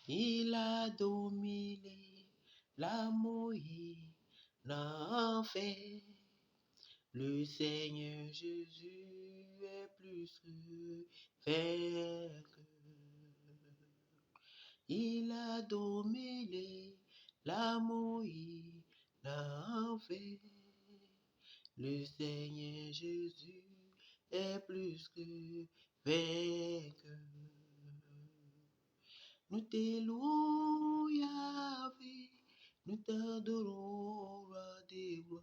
Il a dominé la Moïse n'a fait. Le Seigneur Jésus est plus que vainqueur. Il a dominé la Moïse n'a fait. Le Seigneur Jésus est plus que vainqueur. Nous t'élouons, Yahvé, nous t'adorons, roi des rois.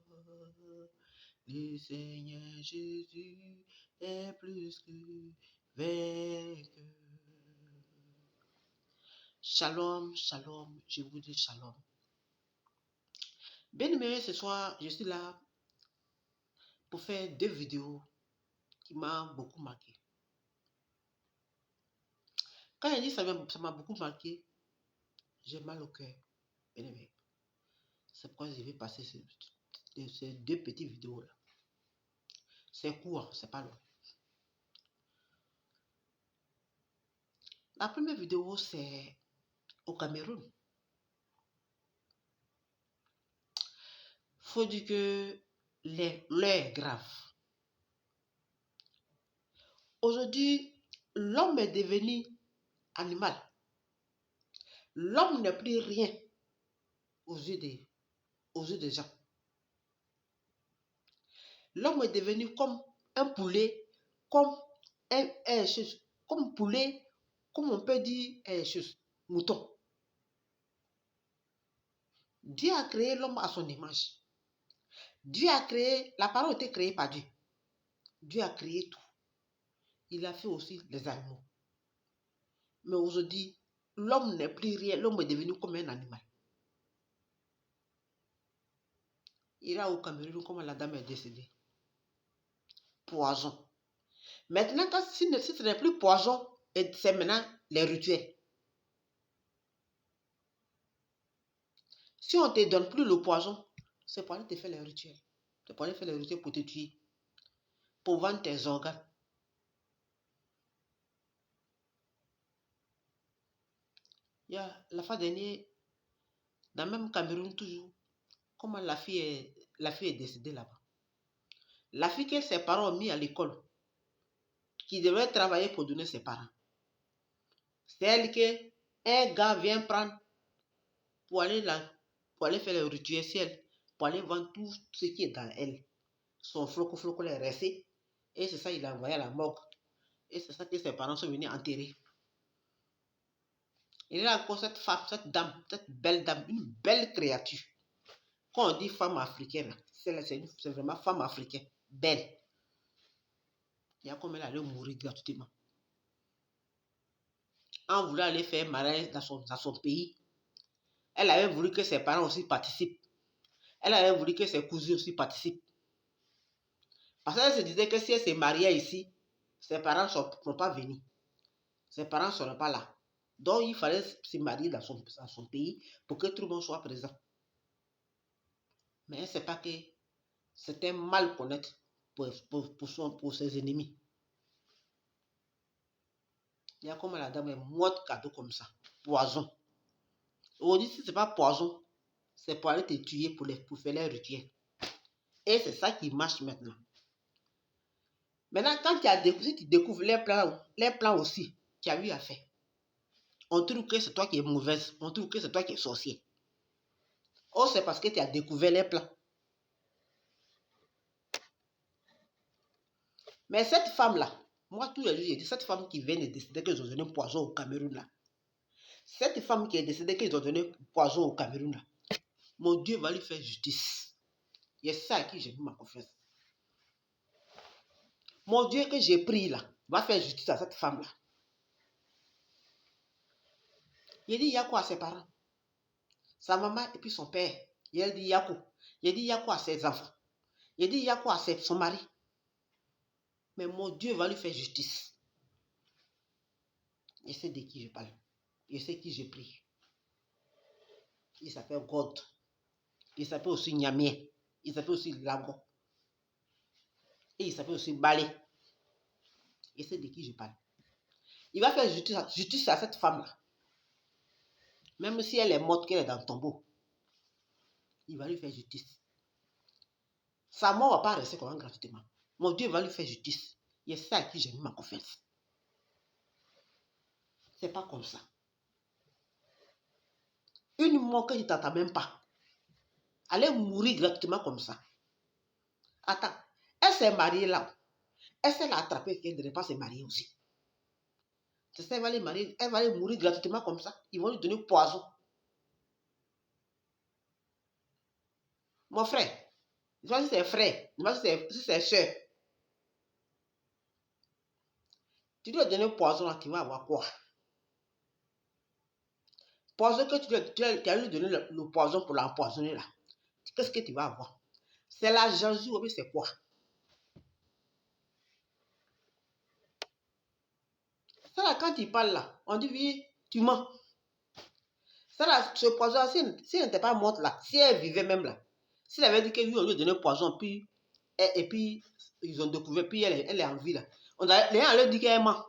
Le Seigneur Jésus est plus que vainqueur. Shalom, shalom, je vous dis shalom. Bien-aimés, ce soir, je suis là pour faire 2 vidéos qui m'ont beaucoup marqué. Quand je dis ça m'a beaucoup marqué, j'ai mal au cœur. Bien-aimés, c'est pourquoi je vais passer ces 2 petites vidéos là. C'est court, c'est pas long. La première vidéo, c'est au Cameroun. Faut dire que l'heure est grave. Aujourd'hui, l'homme est devenu animal. L'homme n'est plus rien aux yeux des gens. L'homme est devenu comme un poulet, comme comme poulet, comme on peut dire mouton. Dieu a créé l'homme à son image. Dieu a créé, la parole a été créée par Dieu. Dieu a créé tout. Il a fait aussi les animaux. Mais aujourd'hui, l'homme n'est plus rien. L'homme est devenu comme un animal. Il a au Cameroun comment la dame est décédée. Poison. Maintenant, si ce n'est plus poison, c'est maintenant les rituels. Si on ne te donne plus le poison, c'est pour aller te faire les rituels. C'est pour aller faire les rituels pour te tuer. Pour vendre tes organes. Il y a la fois dernière, dans le même Cameroun toujours, comment la fille est décédée là-bas. La fille que ses parents ont mis à l'école, qui devait travailler pour donner ses parents. C'est elle que un gars vient prendre pour aller faire le rituel, pour aller vendre tout ce qui est dans elle. Son floco est resté. Et c'est ça, il a envoyé à la morgue. Et c'est ça que ses parents sont venus enterrer. Il y a encore cette femme, cette dame, cette belle dame, une belle créature. Quand on dit femme africaine, c'est vraiment femme africaine, belle. Il y a comme elle allait mourir gratuitement. En voulant aller faire un mariage dans son pays, elle avait voulu que ses parents aussi participent. Elle avait voulu que ses cousins aussi participent. Parce qu'elle se disait que si elle se mariait ici, ses parents ne sont pas venus. Ses parents ne seront pas là. Donc, il fallait se marier dans son pays pour que tout le monde soit présent. Mais elle ne sait pas que c'était mal connaître pour ses ennemis. Il y a comme la dame est morte cadeau comme ça. Poison. Aujourd'hui, si ce n'est pas poison, c'est pour aller te tuer pour faire les rituels. Et c'est ça qui marche maintenant. Maintenant, quand si tu découvres les plans aussi, tu as eu à faire. On trouve que c'est toi qui es mauvaise. On trouve que c'est toi qui es sorcier. Oh, c'est parce que tu as découvert les plans. Mais cette femme-là, moi, tous les jours, j'ai dit, cette femme qui vient de décider qu'ils ont donné poison au Cameroun là. Cette femme qui est décidée qu'ils ont donné poison au Cameroun là. Mon Dieu va lui faire justice. Il y a ça à qui j'ai mis ma confiance. Mon Dieu que j'ai pris là, va faire justice à cette femme là. Il dit, il y a quoi à ses parents? Sa maman et puis son père. Il dit, il y a quoi? Il dit, il y a quoi à ses enfants? Il dit, il y a quoi à son mari? Mais mon Dieu va lui faire justice. Je sais de qui je parle. Je sais qui j'ai pris. Il s'appelle God. Il s'appelle aussi Nyamé. Il s'appelle aussi Lago. Et il s'appelle aussi Balé. Je sais de qui je parle. Il va faire justice à cette femme-là. Même si elle est morte, qu'elle est dans le tombeau, il va lui faire justice. Sa mort ne va pas rester comme gratuitement. Mon Dieu va lui faire justice. Il y a ça à qui j'ai mis ma confiance. C'est pas comme ça. Une mort que tu ne t'attends même pas. Allez mourir gratuitement comme ça. Attends, elle s'est mariée là. Elle s'est attrapée qu'elle ne devait pas se marier aussi. C'est ça, elle va aller marier, elle va aller mourir gratuitement comme ça. Ils vont lui donner poison. Mon frère, je sais pas si c'est frère, je sais pas si c'est soeur. Tu dois donner poison là, tu vas avoir quoi? Poison que tu as lui donner le poison pour l'empoisonner là. Qu'est-ce que tu vas avoir? C'est la jalousie ou bien c'est quoi? Ça là, quand il parle là, on dit oui, tu mens. Ça là, ce poison, si elle n'était pas morte là, si elle vivait même là, s'il avait dit que lui, on lui a donné poison, puis, et puis, ils ont découvert, puis elle est en vie là. Les gens allaient dire qu'elle ment.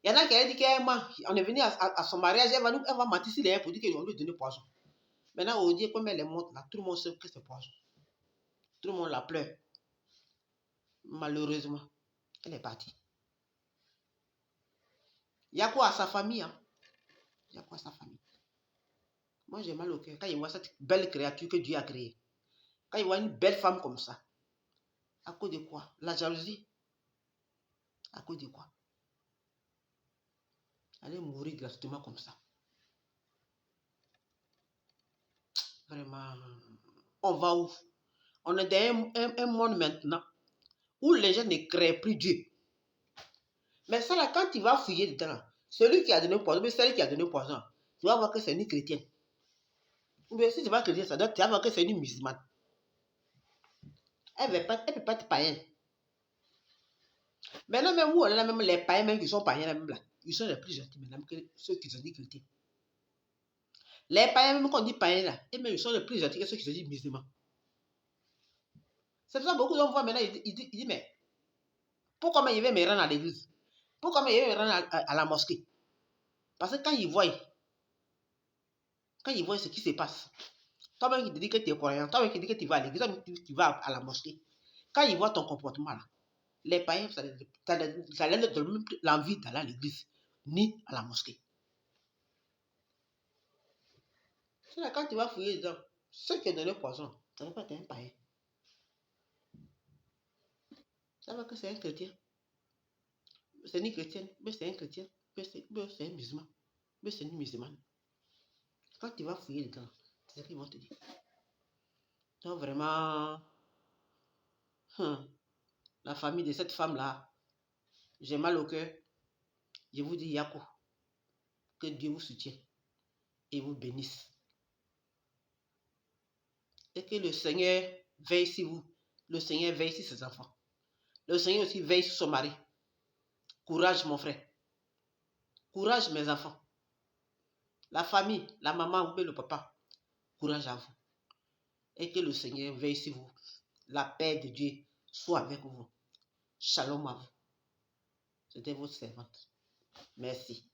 Il y en a qui allaient dire qu'elle ment. On est venu à son mariage, elle va mentir sur les gens pour dire qu'on lui a donné poison. Maintenant, on dit comme elle est morte là, tout le monde sait que c'est poison. Tout le monde la pleure. Malheureusement, elle est partie. Il y a quoi à sa famille, hein? Il y a quoi à sa famille? Moi, j'ai mal au cœur quand il voit cette belle créature que Dieu a créée. Quand il voit une belle femme comme ça. À cause de quoi? La jalousie. À cause de quoi? Elle est mourir gratuitement comme ça. Vraiment. On va où? On est dans un monde maintenant où les gens ne créent plus Dieu. Mais ça là, quand tu vas fouiller dedans, celui qui a donné poison, mais celle qui a donné poison, tu vas voir que c'est une chrétienne. Ou bien si tu vas chrétien, tu vas voir que c'est une musulmane. Elle ne peut pas être païenne. Maintenant, même où on est là, même les païens même qui sont païens, même là, ils sont les plus gentils maintenant que ceux qui se disent chrétiens. Les païens, même quand on dit païens là, et même ils sont les plus gentils que ceux qui se disent musulmans. C'est pour ça que beaucoup d'hommes voient maintenant, ils disent, mais pourquoi il va me rendre à l'église? Pourquoi il va me rendre à la mosquée? Parce que quand ils voient ce qui se passe, toi-même qui te dis que tu es croyant, toi-même qui te dis que tu vas à l'église, tu vas à la mosquée. Quand ils voient ton comportement là, les païens, ça leur donne l'envie d'aller à l'église, ni à la mosquée. C'est là quand tu vas fouiller dedans, ceux qui ont donné poison, ça ne va pas être un païen. Ça va que c'est un chrétien. C'est une chrétienne, mais c'est un chrétien, mais c'est un musulman, mais c'est une musulmane. Quand tu vas fouiller dedans, c'est ce qu'ils vont te dire. Donc vraiment, la famille de cette femme-là, j'ai mal au cœur. Je vous dis, Yako, que Dieu vous soutienne et vous bénisse. Et que le Seigneur veille sur vous. Le Seigneur veille sur ses enfants. Le Seigneur aussi veille sur son mari. Courage, mon frère. Courage, mes enfants. La famille, la maman ou le papa, courage à vous. Et que le Seigneur veille sur vous. La paix de Dieu soit avec vous. Shalom à vous. C'était votre servante. Merci.